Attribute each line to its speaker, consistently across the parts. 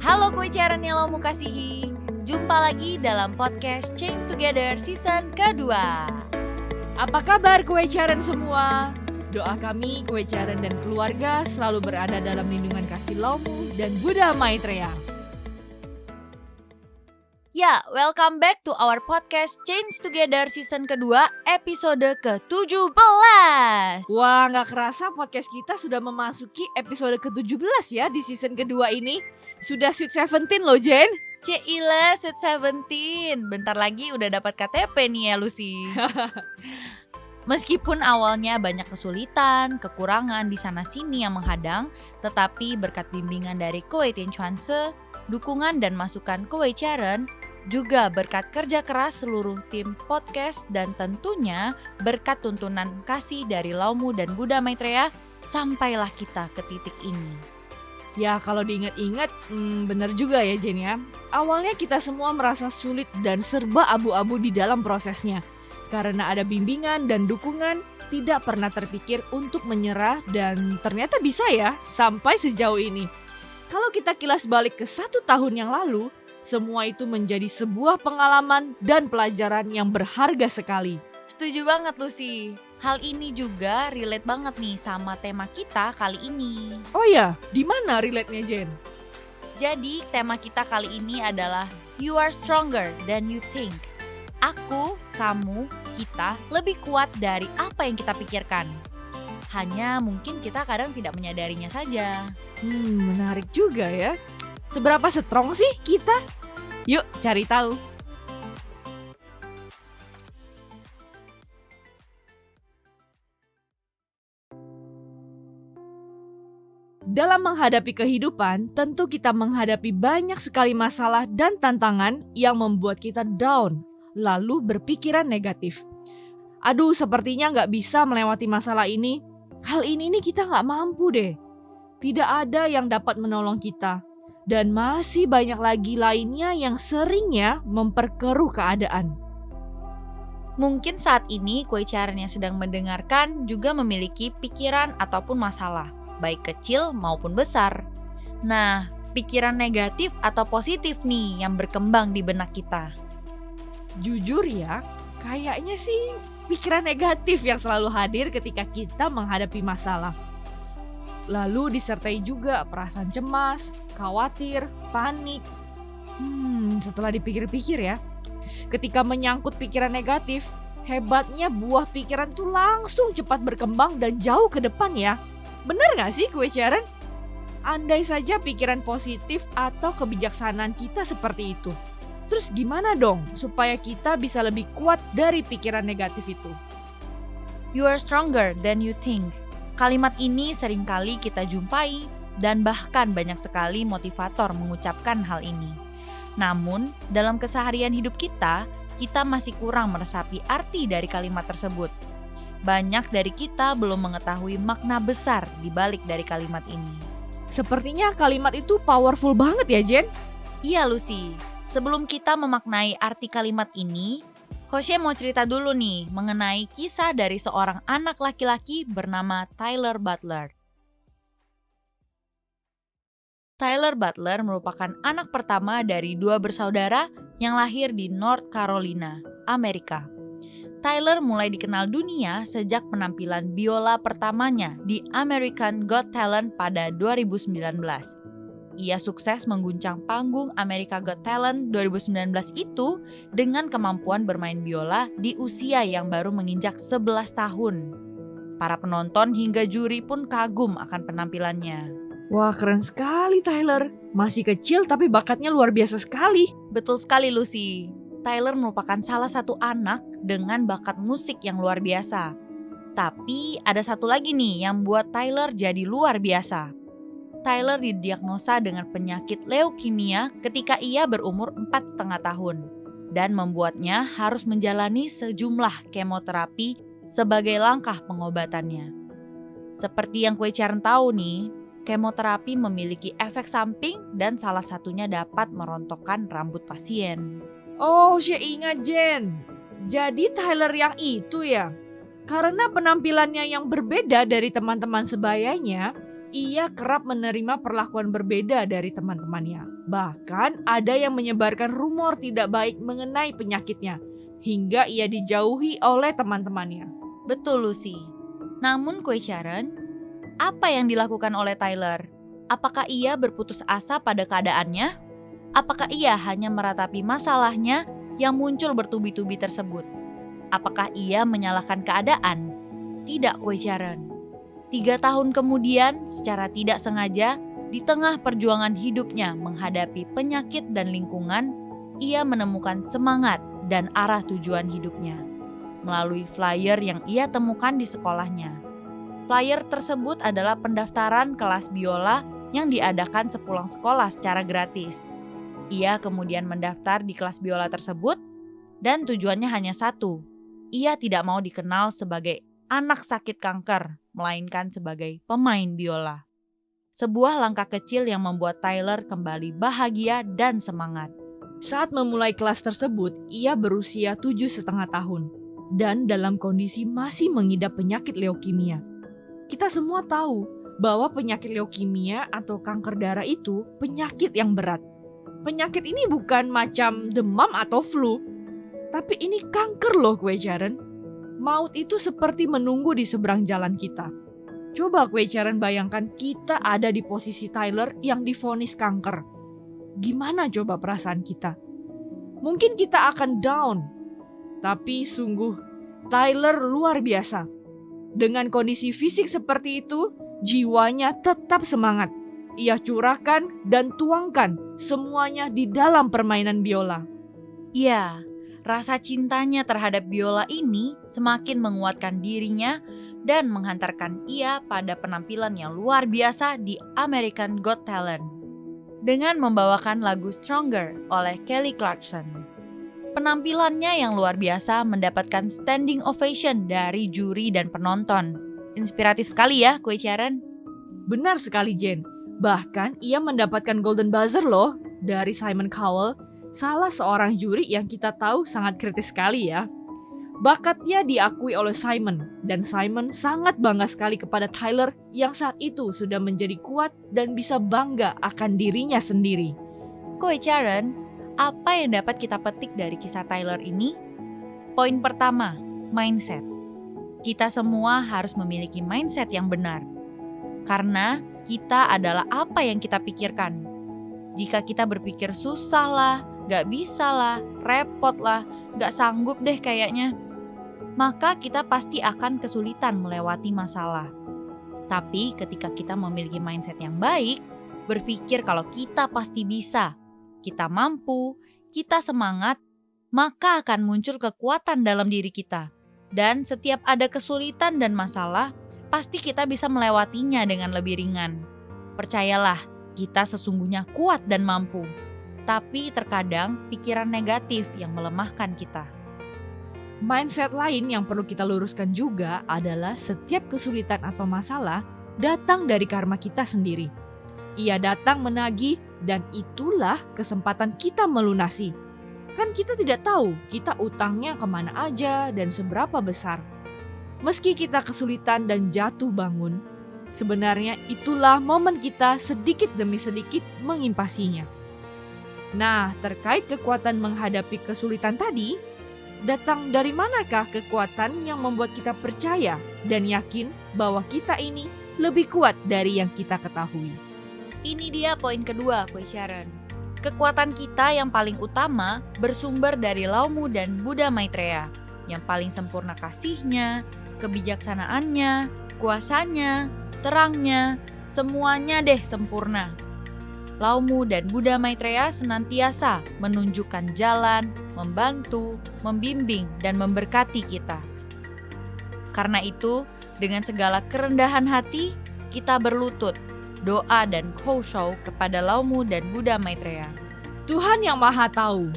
Speaker 1: Halo kue Ceren yang lo kasihi. Jumpa lagi dalam podcast Change Together season kedua.
Speaker 2: Apa kabar kue Ceren semua? Doa kami kue Ceren dan keluarga selalu berada dalam lindungan kasih Laumu dan Buddha Maitreya.
Speaker 1: Ya, welcome back to our podcast Change Together season kedua episode ke-17.
Speaker 2: Wah, gak kerasa podcast kita sudah memasuki episode ke-17 ya di season kedua ini. Sudah Sweet 17 loh Jen.
Speaker 1: Cile Sweet 17. Bentar lagi udah dapat KTP nih ya Lucy. Meskipun awalnya banyak kesulitan, kekurangan di sana-sini yang menghadang, tetapi berkat bimbingan dari Kue Tien Chuan Se, dukungan dan masukan Kue Ceren, juga berkat kerja keras seluruh tim podcast dan tentunya berkat tuntunan kasih dari Laumu dan Buddha Maitreya, sampailah kita ke titik ini.
Speaker 2: Ya kalau diingat-ingat, benar juga ya Jen ya. Awalnya kita semua merasa sulit dan serba abu-abu di dalam prosesnya. Karena ada bimbingan dan dukungan, tidak pernah terpikir untuk menyerah dan ternyata bisa ya sampai sejauh ini. Kalau kita kilas balik ke 1 tahun yang lalu, semua itu menjadi sebuah pengalaman dan pelajaran yang berharga sekali.
Speaker 1: Setuju banget Lucy. Hal ini juga relate banget nih sama tema kita kali ini.
Speaker 2: Oh ya, di mana relate-nya Jen?
Speaker 1: Jadi tema kita kali ini adalah You are stronger than you think. Aku, kamu, kita lebih kuat dari apa yang kita pikirkan. Hanya mungkin kita kadang tidak menyadarinya saja.
Speaker 2: Menarik juga ya. Seberapa strong sih kita? Yuk cari tahu. Dalam menghadapi kehidupan, tentu kita menghadapi banyak sekali masalah dan tantangan yang membuat kita down, lalu berpikiran negatif. Aduh, sepertinya nggak bisa melewati masalah ini. Hal ini nih kita nggak mampu deh. Tidak ada yang dapat menolong kita. Dan masih banyak lagi lainnya yang seringnya memperkeruh keadaan.
Speaker 1: Mungkin saat ini Kue Ceren yang sedang mendengarkan juga memiliki pikiran ataupun masalah, baik kecil maupun besar. Nah, pikiran negatif atau positif nih yang berkembang di benak kita.
Speaker 2: Jujur ya, kayaknya sih pikiran negatif yang selalu hadir ketika kita menghadapi masalah. Lalu disertai juga perasaan cemas, khawatir, panik. Setelah dipikir-pikir ya, ketika menyangkut pikiran negatif, hebatnya buah pikiran itu langsung cepat berkembang dan jauh ke depan ya. Benar gak sih Kue Ceren? Andai saja pikiran positif atau kebijaksanaan kita seperti itu. Terus gimana dong supaya kita bisa lebih kuat dari pikiran negatif itu?
Speaker 1: You are stronger than you think. Kalimat ini seringkali kita jumpai dan bahkan banyak sekali motivator mengucapkan hal ini. Namun, dalam keseharian hidup kita masih kurang meresapi arti dari kalimat tersebut. Banyak dari kita belum mengetahui makna besar di balik dari kalimat ini.
Speaker 2: Sepertinya kalimat itu powerful banget ya Jen?
Speaker 1: Iya Lucy, sebelum kita memaknai arti kalimat ini, Hoshe mau cerita dulu nih mengenai kisah dari seorang anak laki-laki bernama Tyler Butler. Tyler Butler merupakan anak pertama dari 2 bersaudara yang lahir di North Carolina, Amerika. Tyler mulai dikenal dunia sejak penampilan biola pertamanya di American Got Talent pada 2019. Ia sukses mengguncang panggung America Got Talent 2019 itu dengan kemampuan bermain biola di usia yang baru menginjak 11 tahun. Para penonton hingga juri pun kagum akan penampilannya.
Speaker 2: Wah, keren sekali Tyler. Masih kecil tapi bakatnya luar biasa sekali.
Speaker 1: Betul sekali Lucy. Tyler merupakan salah satu anak dengan bakat musik yang luar biasa. Tapi ada satu lagi nih yang buat Tyler jadi luar biasa. Tyler didiagnosa dengan penyakit leukemia ketika ia berumur 4,5 tahun dan membuatnya harus menjalani sejumlah kemoterapi sebagai langkah pengobatannya. Seperti yang Kue Ceren tahu nih, kemoterapi memiliki efek samping dan salah satunya dapat merontokkan rambut pasien.
Speaker 2: Oh, saya ingat Jen. Jadi Tyler yang itu ya. Karena penampilannya yang berbeda dari teman-teman sebayanya, Ia kerap menerima perlakuan berbeda dari teman-temannya. Bahkan ada yang menyebarkan rumor tidak baik mengenai penyakitnya, hingga ia dijauhi oleh teman-temannya.
Speaker 1: Betul, Lucy. Namun, Kue Sharon, apa yang dilakukan oleh Tyler? Apakah ia berputus asa pada keadaannya? Apakah ia hanya meratapi masalahnya yang muncul bertubi-tubi tersebut? Apakah ia menyalahkan keadaan? Tidak, Kue Sharon. 3 tahun kemudian, secara tidak sengaja, di tengah perjuangan hidupnya menghadapi penyakit dan lingkungan, ia menemukan semangat dan arah tujuan hidupnya melalui flyer yang ia temukan di sekolahnya. Flyer tersebut adalah pendaftaran kelas biola yang diadakan sepulang sekolah secara gratis. Ia kemudian mendaftar di kelas biola tersebut dan tujuannya hanya satu. Ia tidak mau dikenal sebagai anak sakit kanker, melainkan sebagai pemain biola. Sebuah langkah kecil yang membuat Tyler kembali bahagia dan semangat.
Speaker 2: Saat memulai kelas tersebut, ia berusia 7,5 tahun dan dalam kondisi masih mengidap penyakit leukemia. Kita semua tahu bahwa penyakit leukemia atau kanker darah itu penyakit yang berat. Penyakit ini bukan macam demam atau flu, tapi ini kanker loh, Kue Sharon. Maut itu seperti menunggu di seberang jalan kita. Coba Kue Sharon bayangkan kita ada di posisi Tyler yang divonis kanker. Gimana coba perasaan kita? Mungkin kita akan down. Tapi sungguh, Tyler luar biasa. Dengan kondisi fisik seperti itu, jiwanya tetap semangat. Ia curahkan dan tuangkan semuanya di dalam permainan biola.
Speaker 1: Ya, rasa cintanya terhadap biola ini semakin menguatkan dirinya dan menghantarkan ia pada penampilan yang luar biasa di American Got Talent dengan membawakan lagu Stronger oleh Kelly Clarkson. Penampilannya yang luar biasa mendapatkan standing ovation dari juri dan penonton. Inspiratif sekali ya, Kue Sharon.
Speaker 2: Benar sekali, Jen. Bahkan ia mendapatkan Golden Buzzer loh dari Simon Cowell, salah seorang juri yang kita tahu sangat kritis sekali ya. Bakatnya diakui oleh Simon, dan Simon sangat bangga sekali kepada Tyler yang saat itu sudah menjadi kuat dan bisa bangga akan dirinya sendiri.
Speaker 1: Kue Sharon, apa yang dapat kita petik dari kisah Tyler ini? Poin pertama, mindset. Kita semua harus memiliki mindset yang benar. Karena kita adalah apa yang kita pikirkan. Jika kita berpikir susah lah, gak bisa lah, repot lah, gak sanggup deh kayaknya, maka kita pasti akan kesulitan melewati masalah. Tapi ketika kita memiliki mindset yang baik, berpikir kalau kita pasti bisa, kita mampu, kita semangat, maka akan muncul kekuatan dalam diri kita. Dan setiap ada kesulitan dan masalah, pasti kita bisa melewatinya dengan lebih ringan. Percayalah, kita sesungguhnya kuat dan mampu. Tapi terkadang pikiran negatif yang melemahkan kita.
Speaker 2: Mindset lain yang perlu kita luruskan juga adalah setiap kesulitan atau masalah datang dari karma kita sendiri. Ia datang menagih dan itulah kesempatan kita melunasi. Kan kita tidak tahu kita utangnya kemana aja dan seberapa besar. Meski kita kesulitan dan jatuh bangun, sebenarnya itulah momen kita sedikit demi sedikit mengimpasinya. Nah, terkait kekuatan menghadapi kesulitan tadi, datang dari manakah kekuatan yang membuat kita percaya dan yakin bahwa kita ini lebih kuat dari yang kita ketahui?
Speaker 1: Ini dia poin kedua, Kue Sharon. Kekuatan kita yang paling utama bersumber dari Laumu dan Buddha Maitreya, yang paling sempurna kasihnya, kebijaksanaannya, kuasanya, terangnya, semuanya deh sempurna. Laumu dan Buddha Maitreya senantiasa menunjukkan jalan, membantu, membimbing, dan memberkati kita. Karena itu, dengan segala kerendahan hati, kita berlutut, doa dan kosho kepada Laumu dan Buddha Maitreya.
Speaker 2: Tuhan yang Maha Tahu,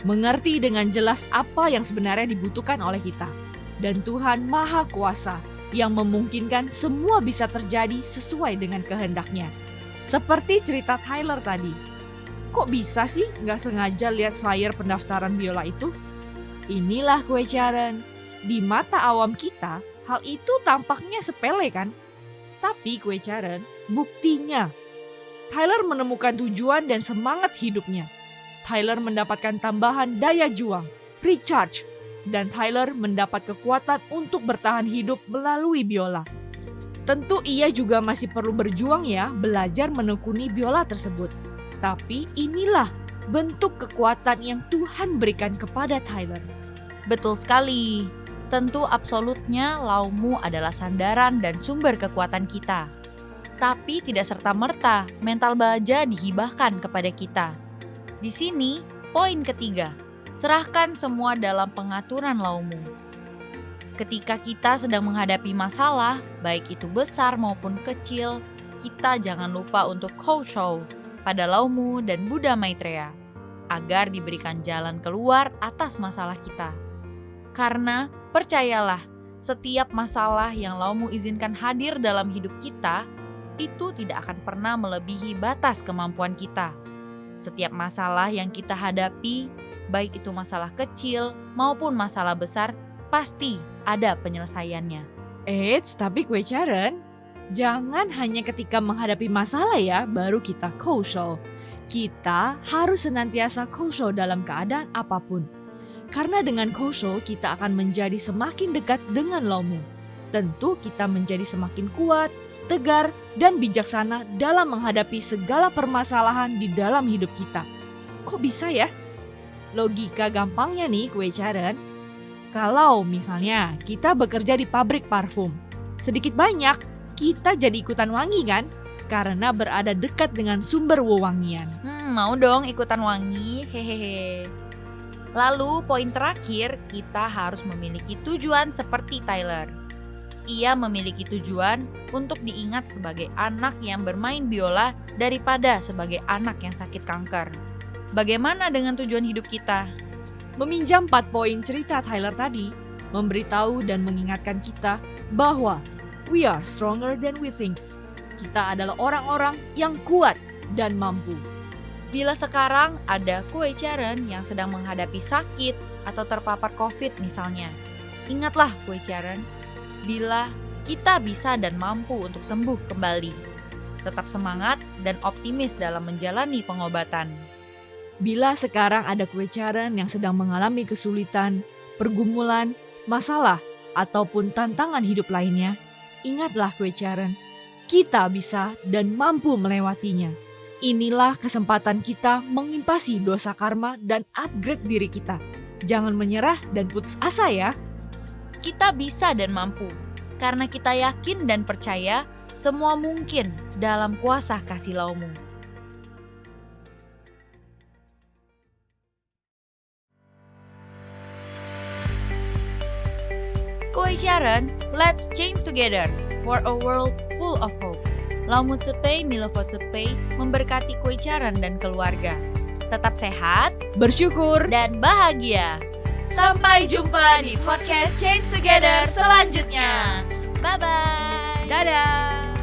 Speaker 2: mengerti dengan jelas apa yang sebenarnya dibutuhkan oleh kita. Dan Tuhan Maha Kuasa yang memungkinkan semua bisa terjadi sesuai dengan kehendaknya. Seperti cerita Tyler tadi. Kok bisa sih nggak sengaja lihat flyer pendaftaran biola itu? Inilah Kue Sharon. Di mata awam kita, hal itu tampaknya sepele kan? Tapi Kue Charen, buktinya Tyler menemukan tujuan dan semangat hidupnya. Tyler mendapatkan tambahan daya juang, recharge, dan Tyler mendapat kekuatan untuk bertahan hidup melalui biola. Tentu ia juga masih perlu berjuang ya belajar menekuni biola tersebut. Tapi inilah bentuk kekuatan yang Tuhan berikan kepada Tyler.
Speaker 1: Betul sekali. Tentu absolutnya Laumu adalah sandaran dan sumber kekuatan kita. Tapi tidak serta-merta mental baja dihibahkan kepada kita. Di sini, poin ketiga, serahkan semua dalam pengaturan Laumu. Ketika kita sedang menghadapi masalah, baik itu besar maupun kecil, kita jangan lupa untuk kosho pada Laumu dan Buddha Maitreya, agar diberikan jalan keluar atas masalah kita. Karena, percayalah, setiap masalah yang Laumu izinkan hadir dalam hidup kita, itu tidak akan pernah melebihi batas kemampuan kita. Setiap masalah yang kita hadapi, baik itu masalah kecil maupun masalah besar, pasti ada penyelesaiannya.
Speaker 2: Tapi Kue Charen, jangan hanya ketika menghadapi masalah ya baru kita kosho. Kita harus senantiasa kosho dalam keadaan apapun. Karena dengan kosho kita akan menjadi semakin dekat dengan Laumu. Tentu kita menjadi semakin kuat, tegar, dan bijaksana dalam menghadapi segala permasalahan di dalam hidup kita. Kok bisa ya? Logika gampangnya nih Kue Charen. Kalau misalnya kita bekerja di pabrik parfum, sedikit banyak kita jadi ikutan wangi kan? Karena berada dekat dengan sumber wewangian.
Speaker 1: Mau dong ikutan wangi, hehehe. Lalu poin terakhir, kita harus memiliki tujuan seperti Tyler. Ia memiliki tujuan untuk diingat sebagai anak yang bermain biola daripada sebagai anak yang sakit kanker. Bagaimana dengan tujuan hidup kita?
Speaker 2: Meminjam 4 poin cerita Tyler tadi, memberitahu dan mengingatkan kita bahwa we are stronger than we think. Kita adalah orang-orang yang kuat dan mampu.
Speaker 1: Bila sekarang ada Kue Charen yang sedang menghadapi sakit atau terpapar COVID misalnya, ingatlah Kue Charen, bila kita bisa dan mampu untuk sembuh kembali. Tetap semangat dan optimis dalam menjalani pengobatan.
Speaker 2: Bila sekarang ada Kue Charen yang sedang mengalami kesulitan, pergumulan, masalah, ataupun tantangan hidup lainnya, ingatlah Kue Charen, kita bisa dan mampu melewatinya. Inilah kesempatan kita mengimpasi dosa karma dan upgrade diri kita. Jangan menyerah dan putus asa ya.
Speaker 1: Kita bisa dan mampu, karena kita yakin dan percaya semua mungkin dalam kuasa kasih Laumu. Kue Charen, let's change together for a world full of hope. Laumu Tsepe, Milofo Tsepe memberkati Kue Charen dan keluarga. Tetap sehat,
Speaker 2: Bersyukur.
Speaker 1: dan bahagia. Sampai jumpa di podcast Change Together selanjutnya. Bye-bye.
Speaker 2: Dadah.